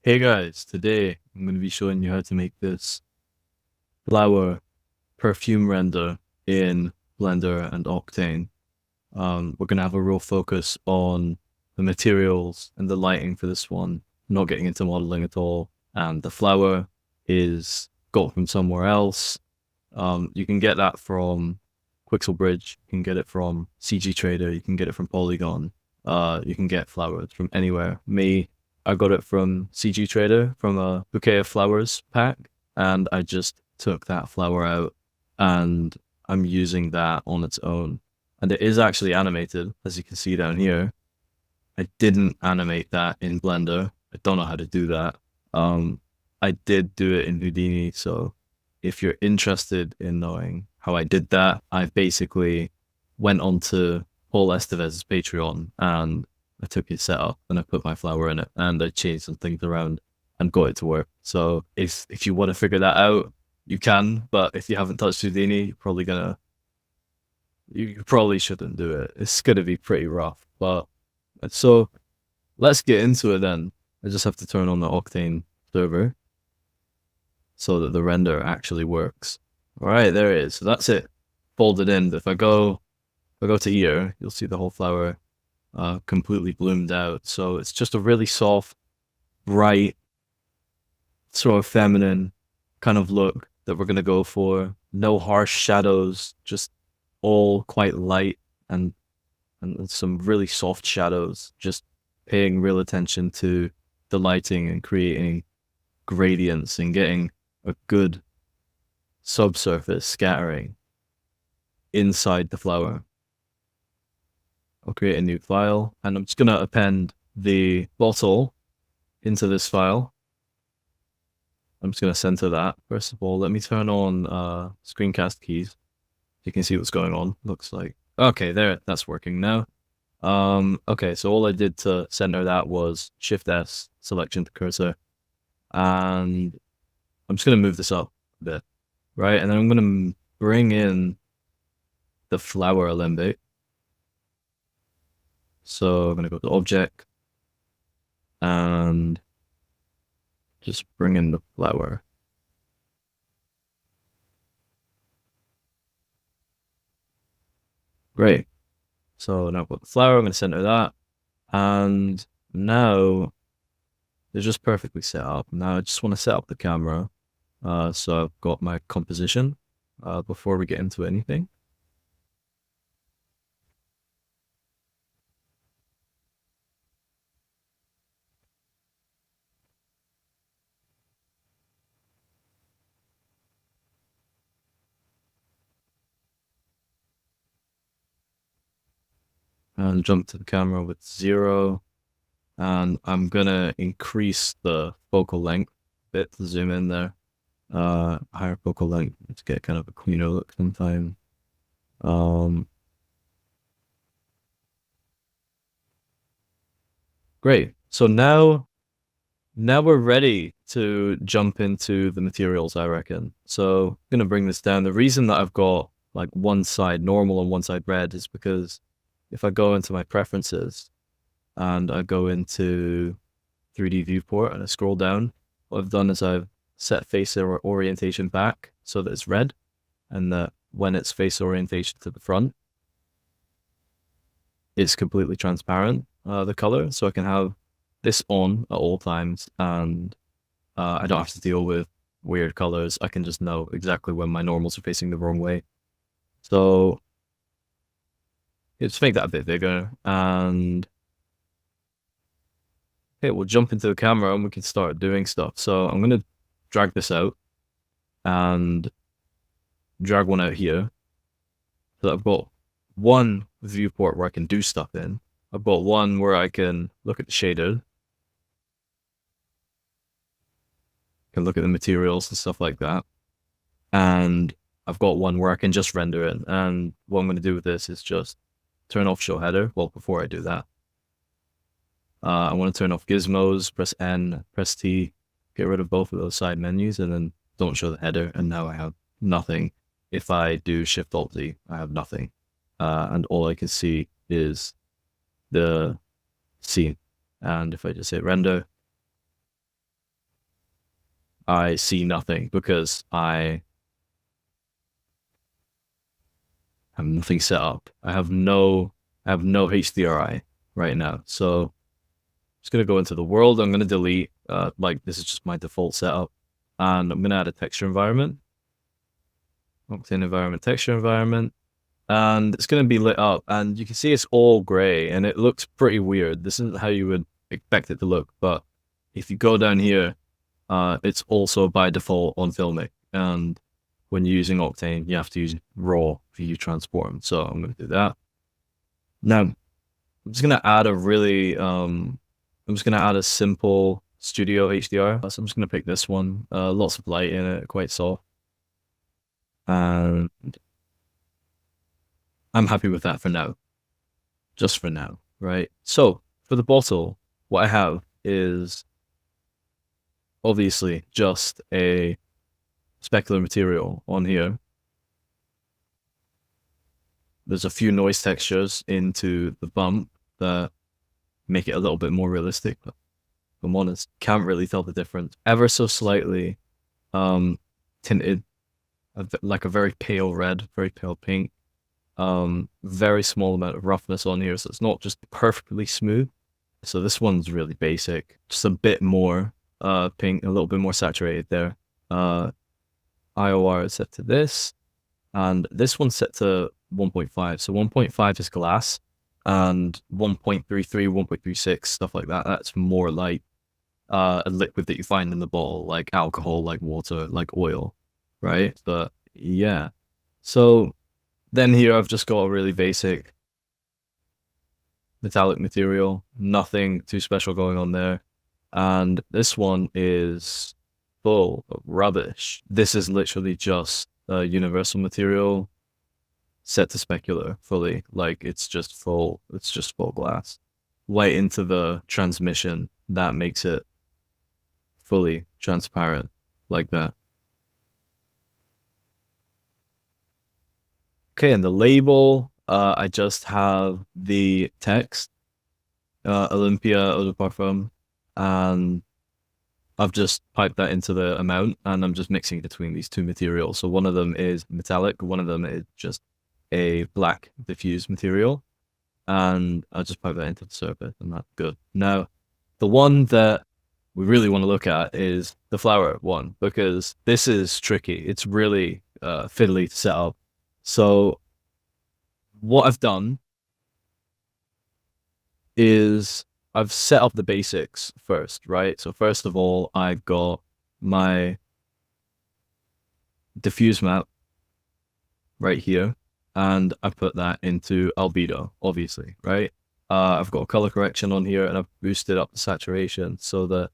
Hey guys, today I'm going to be showing you how to make this flower perfume render in Blender and Octane. We're going to have a real focus on the materials and the lighting for this one, not getting into modeling at all. And the flower is got from somewhere else. You can get that from Quixel Bridge, you can get it from CG Trader, you can get it from Polygon. You can get flowers from anywhere. I got it from CG Trader from a bouquet of flowers pack, and I just took that flower out and I'm using that on its own. And it is actually animated, as you can see down here. I didn't animate that in Blender. I don't know how to do that. I did do it in Houdini, so if you're interested in knowing how I did that, I basically went onto Paul Estevez's Patreon and I took his setup and I put my flower in it and I changed some things around and got it to work. So if you want to figure that out, you can, but if you haven't touched Houdini, you probably shouldn't do it. It's gonna be pretty rough. But so let's get into it then. I just have to turn on the Octane server so that the render actually works. All right, there it is. So that's it, folded in. If I go to here, you'll see the whole flower completely bloomed out. So it's just a really soft, bright, sort of feminine kind of look that we're gonna go for. No harsh shadows, just all quite light and some really soft shadows. Just paying real attention to the lighting and creating gradients and getting a good subsurface scattering inside the flower. I'll create a new file and I'm just going to append the bottle into this file. I'm just going to center that. First of all, let me turn on screencast keys. You can see what's going on. Looks like, okay, there, that's working now. Okay, so all I did to center that was Shift S, selection to cursor, and I'm just going to move this up a bit, right? And then I'm going to bring in the flower alembic. So I'm going to go to object and just bring in the flower. Great. So now I've got the flower, I'm going to center that. And now they're just perfectly set up. Now I just want to set up the camera. So I've got my composition before we get into anything. And jump to the camera with 0. And I'm gonna increase the focal length a bit to zoom in there. Higher focal length to get kind of a cleaner look sometime. Great. So now we're ready to jump into the materials, I reckon. So I'm gonna bring this down. The reason that I've got like one side normal and one side red is because if I go into my preferences and I go into 3D Viewport and I scroll down, what I've done is I've set face orientation back so that it's red, and that when it's face orientation to the front, it's completely transparent, the color, so I can have this on at all times, and I don't have to deal with weird colors. I can just know exactly when my normals are facing the wrong way. So let's make that a bit bigger, and okay, we'll jump into the camera and we can start doing stuff. So I'm gonna drag this out and drag one out here. So I've got one viewport where I can do stuff in. I've got one where I can look at the shader, can look at the materials and stuff like that. And I've got one where I can just render it. And what I'm going to do with this is just turn off show header. Well, before I do that, I want to turn off gizmos, press N, press T, get rid of both of those side menus, and then don't show the header. And now I have nothing. If I do Shift Alt Z, I have nothing. And all I can see is the scene. And if I just hit render, I see nothing because I have nothing set up. I have no HDRI right now. So just gonna go into the world. I'm gonna delete like this is just my default setup. And I'm gonna add a texture environment. Octane environment, texture environment. And it's gonna be lit up and you can see it's all gray and it looks pretty weird. This isn't how you would expect it to look, but if you go down here, it's also by default on Filmic. And when you're using Octane, you have to use raw view transform. So I'm gonna do that. Now I'm just gonna add a simple studio HDR. So I'm just gonna pick this one. Lots of light in it, quite soft. And I'm happy with that for now. Just for now, right? So for the bottle, what I have is obviously just a specular material on here. There's a few noise textures into the bump that make it a little bit more realistic, but if I'm honest, can't really tell the difference. Ever so slightly tinted, like a very pale red, very pale pink. Very small amount of roughness on here, so it's not just perfectly smooth. So this one's really basic, just a bit more pink, a little bit more saturated there. IOR is set to this, and this one's set to 1.5. So 1.5 is glass, and 1.33, 1.36, stuff like that. That's more like a liquid that you find in the bottle, like alcohol, like water, like oil, right? But yeah. So then here I've just got a really basic metallic material, nothing too special going on there. And this one is full of rubbish. This is literally just a universal material set to specular fully. Like it's just full glass. Light into the transmission, that makes it fully transparent like that. Okay, and the label, I just have the text, Olympia Eau de Parfum, and I've just piped that into the amount, and I'm just mixing between these two materials. So one of them is metallic, one of them is just a black diffuse material, and I just pipe that into the surface, and that's good. Now, the one that we really want to look at is the flower one, because this is tricky. It's really fiddly to set up. So what I've done is I've set up the basics first, right? So first of all, I've got my diffuse map right here, and I put that into albedo, obviously, right? I've got a color correction on here, and I've boosted up the saturation so that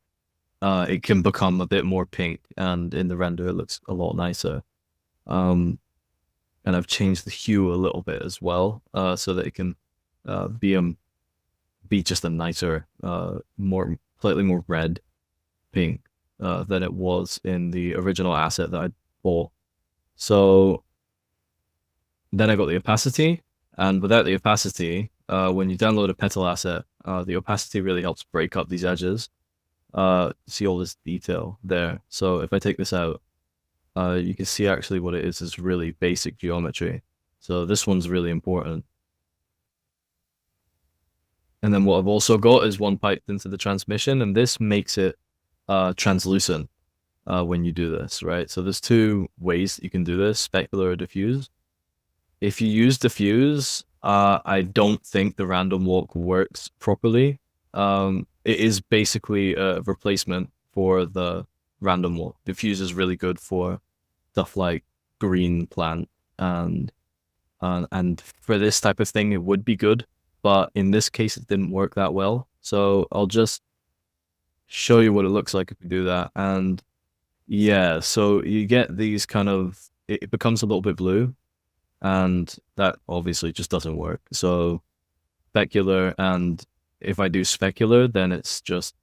it can become a bit more pink, and in the render it looks a lot nicer. And I've changed the hue a little bit as well, so that it can be just a nicer, slightly more red pink than it was in the original asset that I bought. So then I got the opacity, and without the opacity, when you download a petal asset, the opacity really helps break up these edges. See all this detail there. So if I take this out, you can see actually what it is really basic geometry. So this one's really important. And then what I've also got is one piped into the transmission, and this makes it translucent when you do this, right? So there's two ways that you can do this, specular or diffuse. If you use diffuse, I don't think the random walk works properly. It is basically a replacement for the random walk. Diffuse is really good for stuff like green plant, and for this type of thing, it would be good. But in this case, it didn't work that well. So I'll just show you what it looks like if you do that. And yeah, so you get these kind of, it becomes a little bit blue, and that obviously just doesn't work. So specular, and if I do specular, then it's just,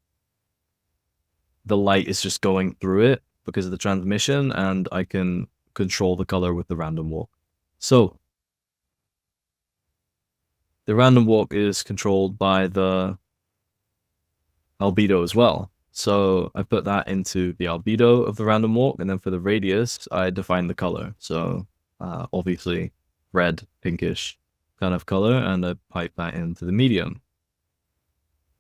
the light is just going through it because of the transmission, and I can control the color with the random walk. So the random walk is controlled by the albedo as well. So I put that into the albedo of the random walk, and then for the radius, I define the color. So obviously red, pinkish kind of color, and I pipe that into the medium.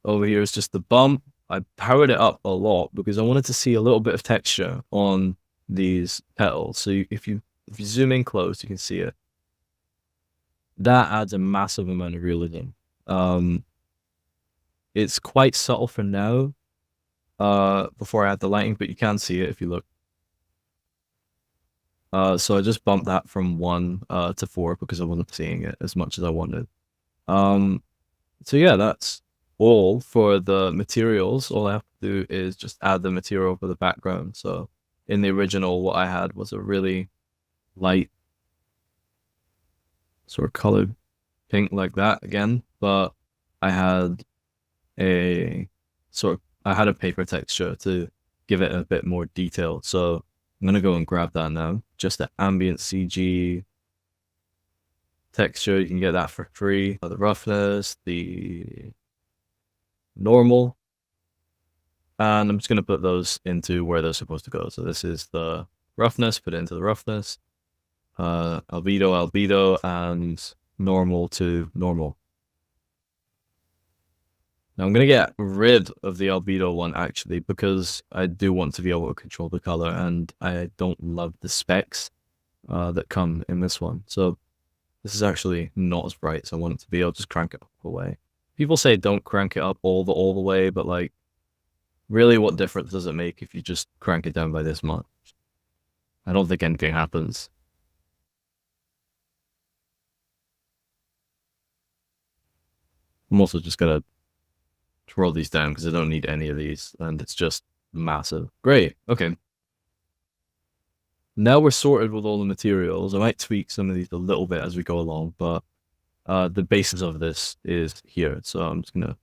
Over here is just the bump. I powered it up a lot because I wanted to see a little bit of texture on these petals. So if you zoom in close, you can see it. That adds a massive amount of realism. It's quite subtle for now, before I add the lighting, but you can see it if you look. So I just bumped that from 1 to 4 because I wasn't seeing it as much as I wanted. So yeah, that's all for the materials. All I have to do is just add the material for the background. So in the original, what I had was a really light sort of colored pink like that again, but I had a paper texture to give it a bit more detail. So I'm gonna go and grab that now. Just the ambient CG texture, you can get that for free. The roughness, the normal, and I'm just gonna put those into where they're supposed to go. So this is the roughness, put it into the roughness, albedo, and normal to normal. Now I'm gonna get rid of the albedo one actually because I do want to be able to control the color, and I don't love the specs that come in this one. So this is actually not as bright, so I want it to be. I'll just crank it up away. People say don't crank it up all the way, but like, really, what difference does it make if you just crank it down by this much? I don't think anything happens. I'm also just gonna roll these down because I don't need any of these, and it's just massive. Great. Okay. Now we're sorted with all the materials. I might tweak some of these a little bit as we go along, but the basis of this is here. So I'm just gonna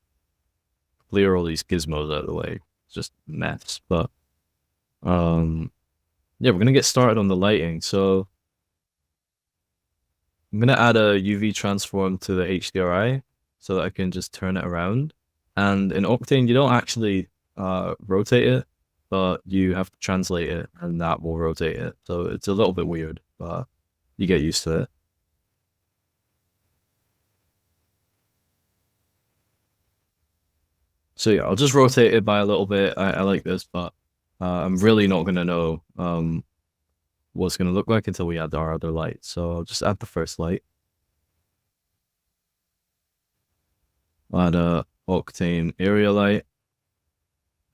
clear all these gizmos out of the way. It's just a mess. But yeah, we're gonna get started on the lighting. So I'm gonna add a UV transform to the HDRI so that I can just turn it around. And in Octane, you don't actually rotate it, but you have to translate it, and that will rotate it. So it's a little bit weird, but you get used to it. So yeah, I'll just rotate it by a little bit. I like this, but I'm really not gonna know what it's gonna look like until we add our other light. So I'll just add the first light. Add a Octane area light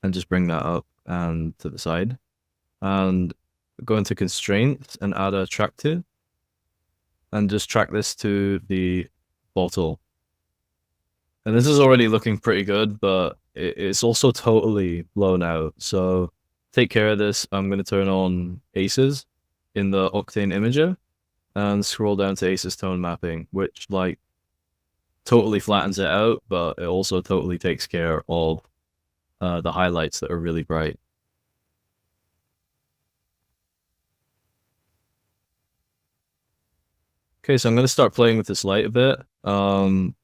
and just bring that up and to the side. And go into constraints and add a track to, and just track this to the bottle. And this is already looking pretty good, but it's also totally blown out. So take care of this. I'm going to turn on Aces in the Octane imager and scroll down to Aces tone mapping, which like totally flattens it out, but it also totally takes care of the highlights that are really bright. Okay, so I'm going to start playing with this light a bit. I'm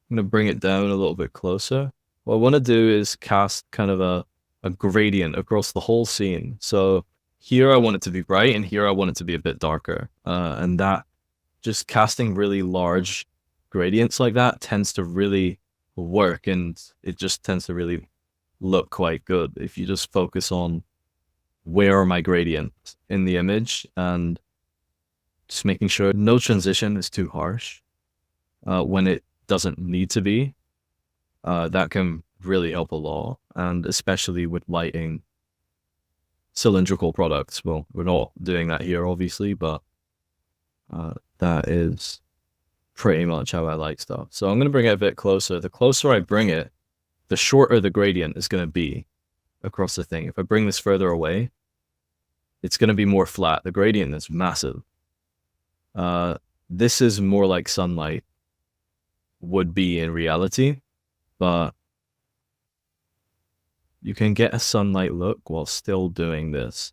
going to bring it down a little bit closer. What I want to do is cast kind of a gradient across the whole scene. So here I want it to be bright, and here I want it to be a bit darker. And that, just casting really large gradients like that tends to really work, and it just tends to really look quite good if you just focus on where are my gradients in the image and just making sure no transition is too harsh when it doesn't need to be. That can really help a lot, and especially with lighting cylindrical products. Well, we're not doing that here, obviously, but that is pretty much how I like stuff. So I'm going to bring it a bit closer. The closer I bring it, the shorter the gradient is going to be across the thing. If I bring this further away, it's going to be more flat. The gradient is massive. This is more like sunlight would be in reality, but you can get a sunlight look while still doing this.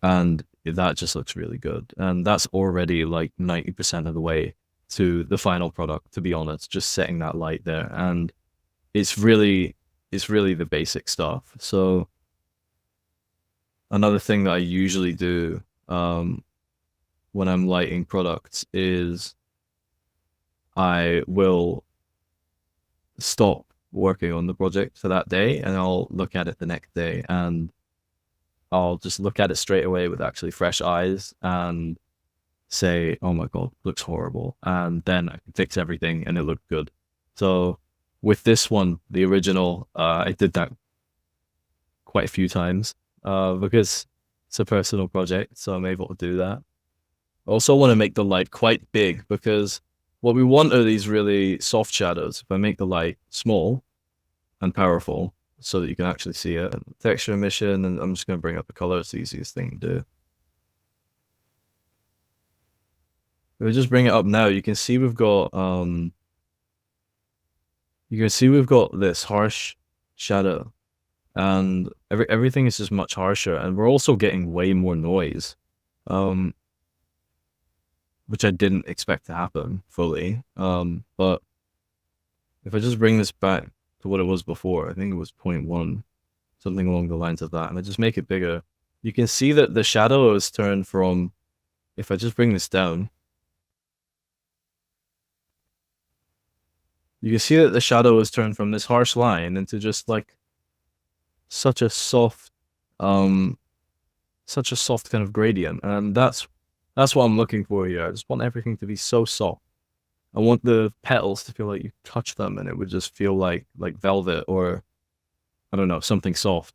And that just looks really good. And that's already like 90% of the way to the final product, to be honest, just setting that light there. And it's really the basic stuff. So another thing that I usually do when I'm lighting products is I will stop working on the project for that day and I'll look at it the next day and I'll just look at it straight away with actually fresh eyes and say, oh my God, looks horrible. And then I can fix everything and it looked good. So with this one, the original, I did that quite a few times because it's a personal project, so I'm able to do that. I also want to make the light quite big because what we want are these really soft shadows. If I make the light small and powerful so that you can actually see it, and texture emission, and I'm just going to bring up the color. It's the easiest thing to do. If we just bring it up now, you can see we've got this harsh shadow, and everything is just much harsher, and we're also getting way more noise, which I didn't expect to happen fully. But if I just bring this back to what it was before, I think it was 0.1, something along the lines of that, and I just make it bigger, you can see that the shadow is turned from, if I just bring this down, you can see that the shadow is turned from this harsh line into just like such a soft kind of gradient, and that's what I'm looking for here. I just want everything to be so soft. I want the petals to feel like you touch them and it would just feel like velvet, or I don't know, something soft.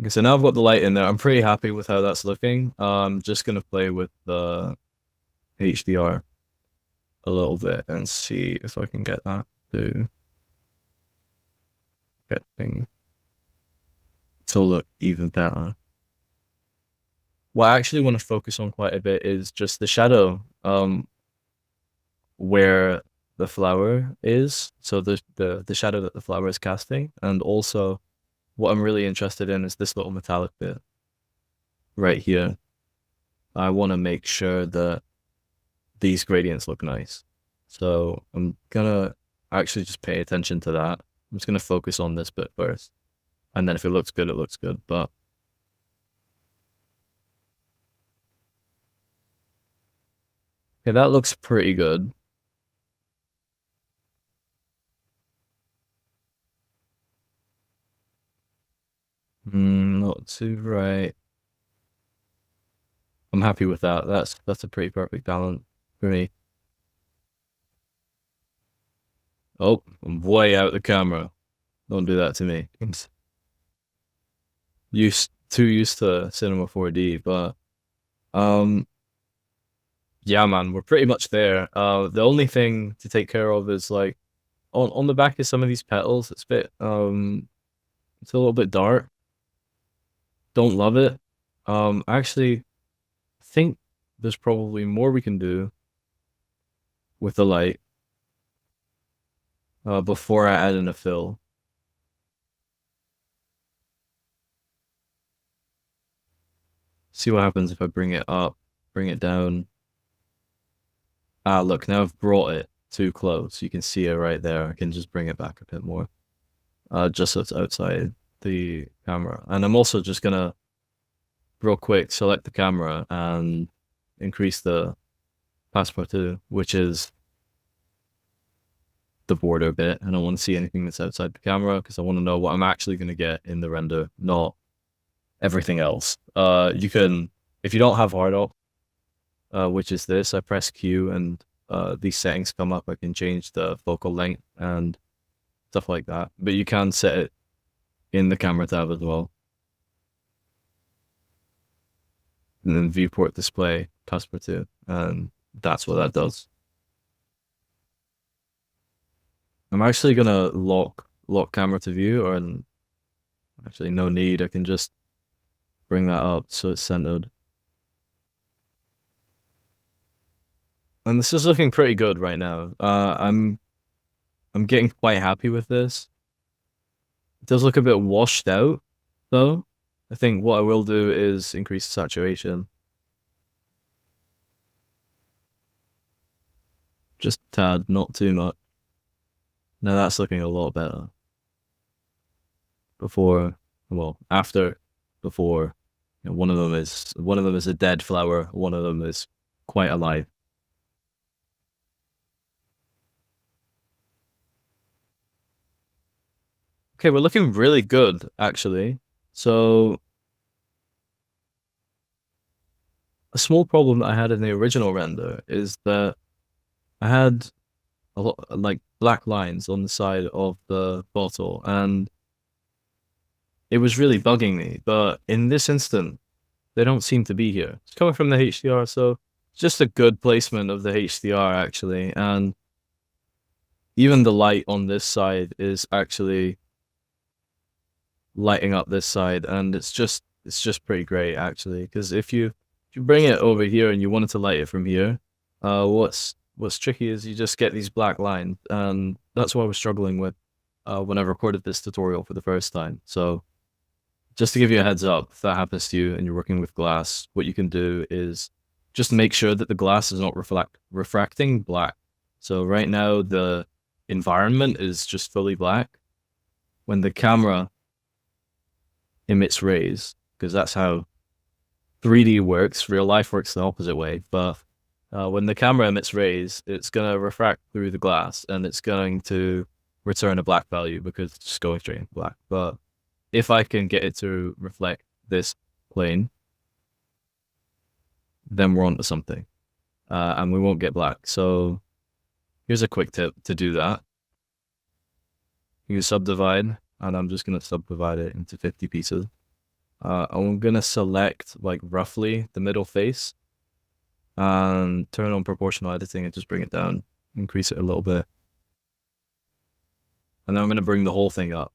Okay, so now I've got the light in there. I'm pretty happy with how that's looking. I'm just gonna play with the HDR a little bit and see if I can get that to get things to look even better. What I actually want to focus on quite a bit is just the shadow where the flower is. So the shadow that the flower is casting, and also what I'm really interested in is this little metallic bit right here. I want to make sure that these gradients look nice. So I'm gonna actually just pay attention to that. I'm just gonna focus on this bit first. And then if it looks good, it looks good. But okay, that looks pretty good. Not too right. I'm happy with that. That's a pretty perfect balance for me. Oh, I'm way out the camera. Don't do that to me. Too used to Cinema 4D, but yeah, man, we're pretty much there. The only thing to take care of is like on the back of some of these petals, it's a bit it's a little bit dark. Don't love it. Actually think there's probably more we can do with the light before I add in a fill. See what happens if I bring it up, bring it down. Ah, look, now I've brought it too close. You can see it right there. I can just bring it back a bit more. Just so it's outside the camera. And I'm also just gonna, real quick, select the camera and increase the passepartout, which is the border bit. I don't want to see anything that's outside the camera because I want to know what I'm actually going to get in the render, not everything else. You can, if you don't have hard op, which is this, I press Q and these settings come up. I can change the focal length and stuff like that. But you can set it in the camera tab as well. And then viewport display, passepartout, and that's what that does. I'm actually gonna lock camera to view, or actually no need. I can just bring that up so it's centered. And this is looking pretty good right now. I'm getting quite happy with this. It does look a bit washed out though. I think what I will do is increase the saturation. Just a tad, not too much. Now that's looking a lot better. Before, well, after, before, you know, one of them is a dead flower, one of them is quite alive. Okay, we're looking really good, actually. So a small problem that I had in the original render is that I had a lot like black lines on the side of the bottle, and it was really bugging me. But in this instant, they don't seem to be here. It's coming from the HDR, so it's just a good placement of the HDR actually, and even the light on this side is actually lighting up this side, and it's just pretty great actually. Because if you bring it over here and you wanted to light it from here, what's tricky is you just get these black lines, and that's what I was struggling with when I recorded this tutorial for the first time. So just to give you a heads up, if that happens to you and you're working with glass, what you can do is just make sure that the glass is not refracting black. So right now the environment is just fully black. When the camera emits rays, because that's how 3D works, real life works the opposite way. But when the camera emits rays, it's going to refract through the glass and it's going to return a black value because it's just going straight into black. But if I can get it to reflect this plane, then we're onto something, and we won't get black. So here's a quick tip to do that. You subdivide, and I'm just going to subdivide it into 50 pieces. I'm going to select like roughly the middle face and turn on proportional editing and just bring it down, increase it a little bit. And then I'm going to bring the whole thing up.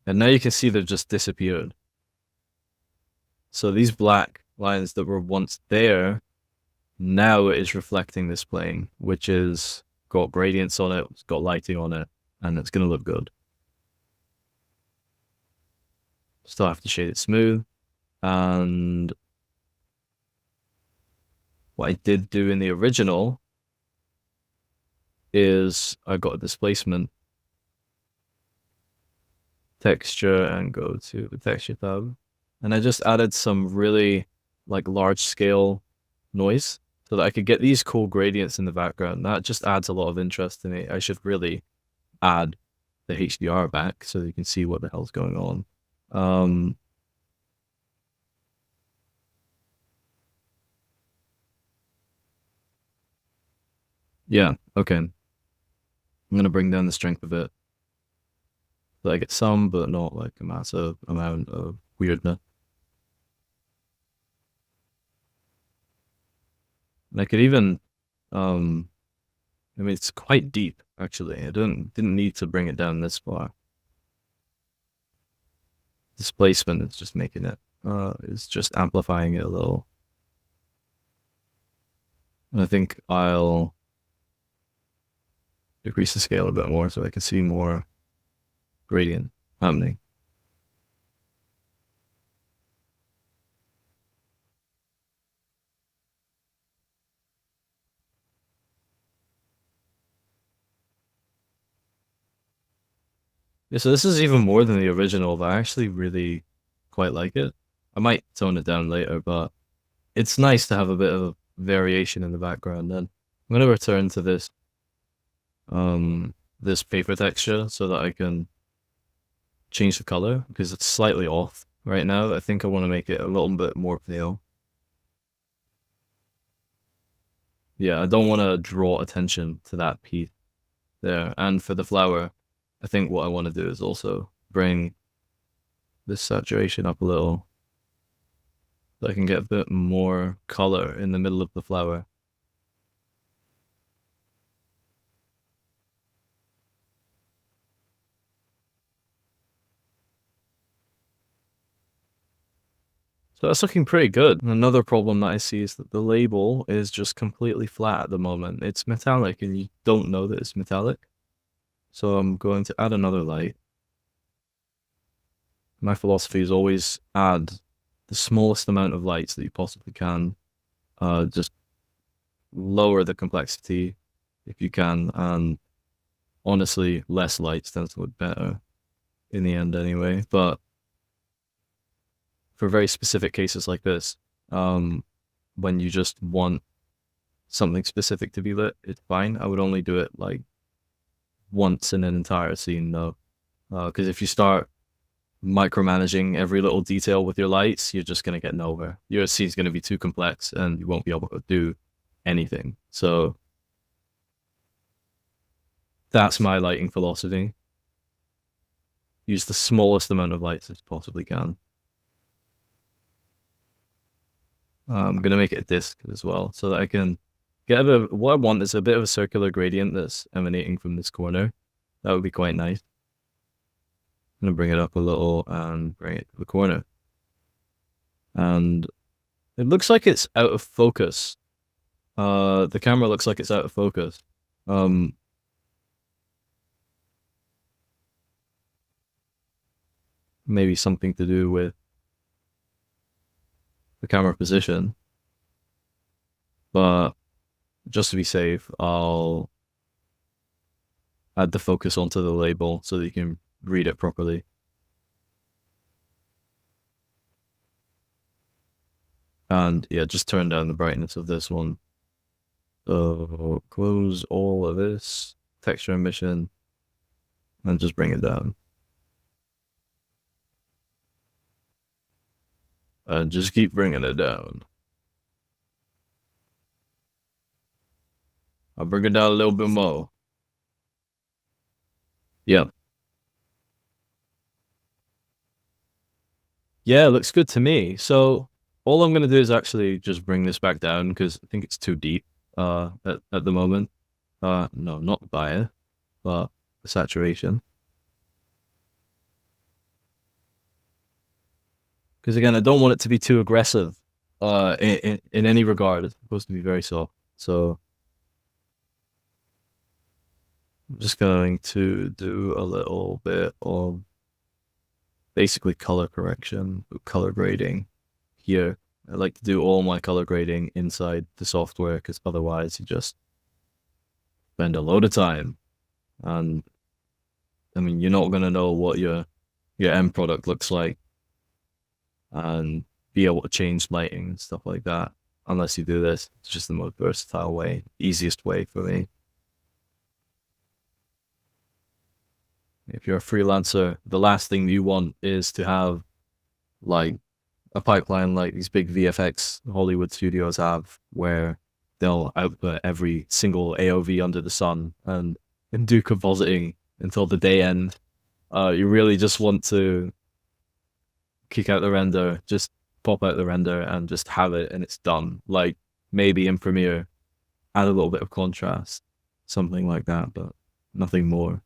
And now you can see they've just disappeared. So these black lines that were once there, now it is reflecting this plane, which is got gradients on it, it's got lighting on it, and it's going to look good. Still have to shade it smooth. And what I did do in the original is I got a displacement texture and go to the texture tab, and I just added some really like large scale noise so that I could get these cool gradients in the background. That just adds a lot of interest to me. I should really add the HDR back so you can see what the hell's going on. Yeah, okay. I'm gonna bring down the strength a bit so I get some, but not like a massive amount of weirdness. And I could even, I mean, it's quite deep actually. I didn't need to bring it down this far. Displacement is just making it, is just amplifying it a little. And I think I'll decrease the scale a bit more so I can see more gradient happening. Yeah, so this is even more than the original, but I actually really quite like it. I might tone it down later, but it's nice to have a bit of variation in the background. And I'm gonna return to this paper texture so that I can change the color because it's slightly off right now. I think I want to make it a little bit more pale. Yeah, I don't want to draw attention to that piece there. And for the flower, I think what I want to do is also bring this saturation up a little so I can get a bit more color in the middle of the flower. So that's looking pretty good. Another problem that I see is that the label is just completely flat at the moment. It's metallic and you don't know that it's metallic. So I'm going to add another light. my philosophy is always add the smallest amount of lights that you possibly can. Just lower the complexity if you can, and honestly, less lights tends to look better in the end anyway. But for very specific cases like this, when you just want something specific to be lit, it's fine. I would only do it like once in an entire scene though, because if you start micromanaging every little detail with your lights, you're just gonna get nowhere. Your scene's gonna be too complex, and you won't be able to do anything. So that's my lighting philosophy. Use the smallest amount of lights as you possibly can. I'm gonna make it a disc as well, so that I can get a bit of, what I want is a bit of a circular gradient that's emanating from this corner. That would be quite nice. I'm gonna bring it up a little and bring it to the corner. And it looks like it's out of focus. The camera looks like it's out of focus. Maybe something to do with the camera position. But just to be safe, I'll add the focus onto the label so that you can read it properly. And yeah, just turn down the brightness of this one. So close all of this, texture emission, and just bring it down. And just keep bringing it down. I'll bring it down a little bit more. Yeah. Yeah, it looks good to me. So all I'm gonna do is actually just bring this back down because I think it's too deep at the moment. No, not the bias, but the saturation. Because again, I don't want it to be too aggressive in any regard. It's supposed to be very soft. So I'm just going to do a little bit of basically color correction, color grading here. I like to do all my color grading inside the software because otherwise you just spend a load of time. And I mean, you're not going to know what your end product looks like and be able to change lighting and stuff like that unless you do this. It's just the most versatile way, easiest way for me. If you're a freelancer, the last thing you want is to have like a pipeline like these big VFX Hollywood studios have, where they'll output every single AOV under the sun and do compositing until the day end. You really just want to kick out the render, just pop out the render and just have it and it's done. Like maybe in Premiere, add a little bit of contrast, something like that, but nothing more.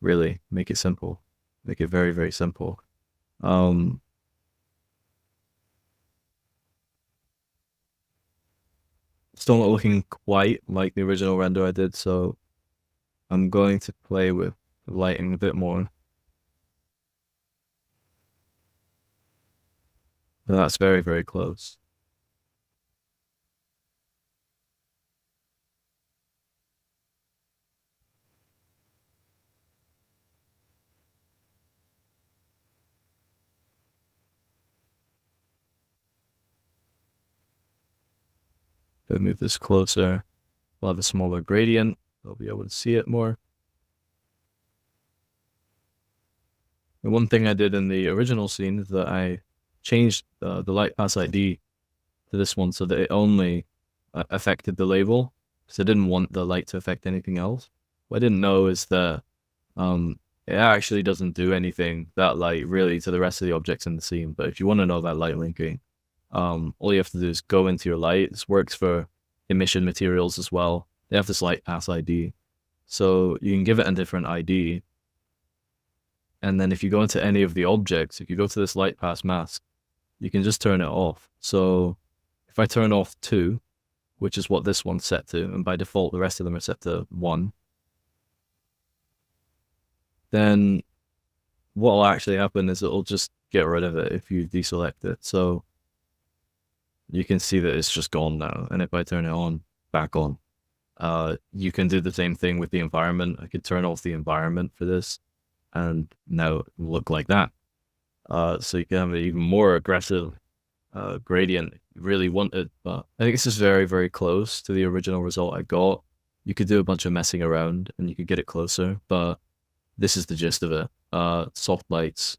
Really, make it simple. Make it very, very simple. Still not looking quite like the original render I did, so I'm going to play with the lighting a bit more. But that's very, very close. If I move this closer, we'll have a smaller gradient. They'll be able to see it more. The one thing I did in the original scene is that I changed the light pass ID to this one so that it only affected the label, because I didn't want the light to affect anything else. What I didn't know is that it actually doesn't do anything, that light, really, to the rest of the objects in the scene. But if you want to know that light linking, all you have to do is go into your light. This works for emission materials as well. They have this light pass ID. So you can give it a different ID. And then if you go into any of the objects, if you go to this light pass mask, you can just turn it off. So if I turn off 2, which is what this one's set to, and by default the rest of them are set to 1, then what will actually happen is it'll just get rid of it if you deselect it. So you can see that it's just gone now. And if I turn it on, back on. You can do the same thing with the environment. I could turn off the environment for this and now it will look like that. So you can have an even more aggressive gradient you really wanted, but I think this is very, very close to the original result I got. You could do a bunch of messing around and you could get it closer, but this is the gist of it. Soft lights,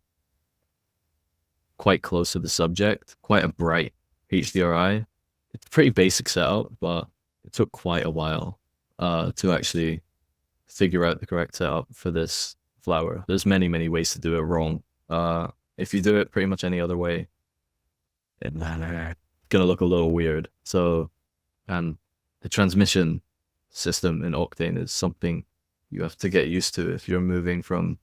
quite close to the subject, quite a bright HDRI. It's a pretty basic setup, but it took quite a while to actually figure out the correct setup for this flower. There's many, many ways to do it wrong. If you do it pretty much any other way, it's gonna look a little weird. So, and the transmission system in Octane is something you have to get used to if you're moving from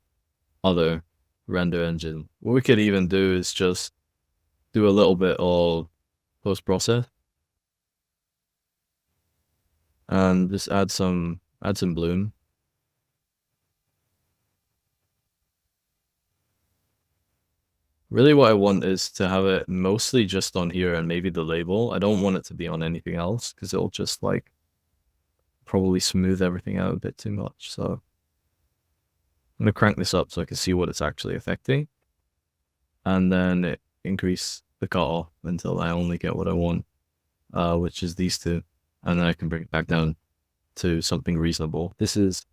other render engine. What we could even do is just do a little bit of post-process and just add some bloom. Really what I want is to have it mostly just on here and maybe the label. I don't want it to be on anything else because it'll just like probably smooth everything out a bit too much. So I'm gonna crank this up so I can see what it's actually affecting. And then increase the cutoff until I only get what I want, which is these two. And then I can bring it back down to something reasonable. This is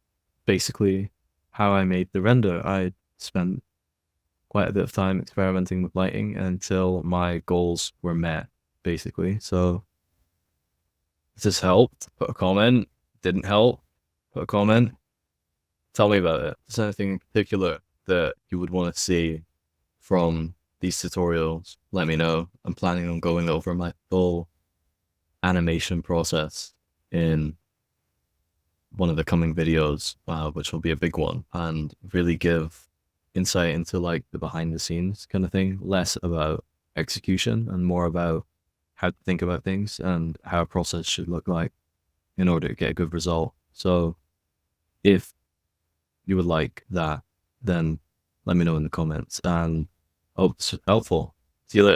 basically how I made the render. I spent quite a bit of time experimenting with lighting until my goals were met, basically. So if this helped, put a comment. Didn't help, put a comment. Tell me about it. Is there anything in particular that you would want to see from these tutorials? Let me know. I'm planning on going over my full animation process in one of the coming videos, which will be a big one, and really give insight into like the behind the scenes kind of thing, less about execution and more about how to think about things and how a process should look like in order to get a good result. So if you would like that, then let me know in the comments, and hope it's helpful. See you later.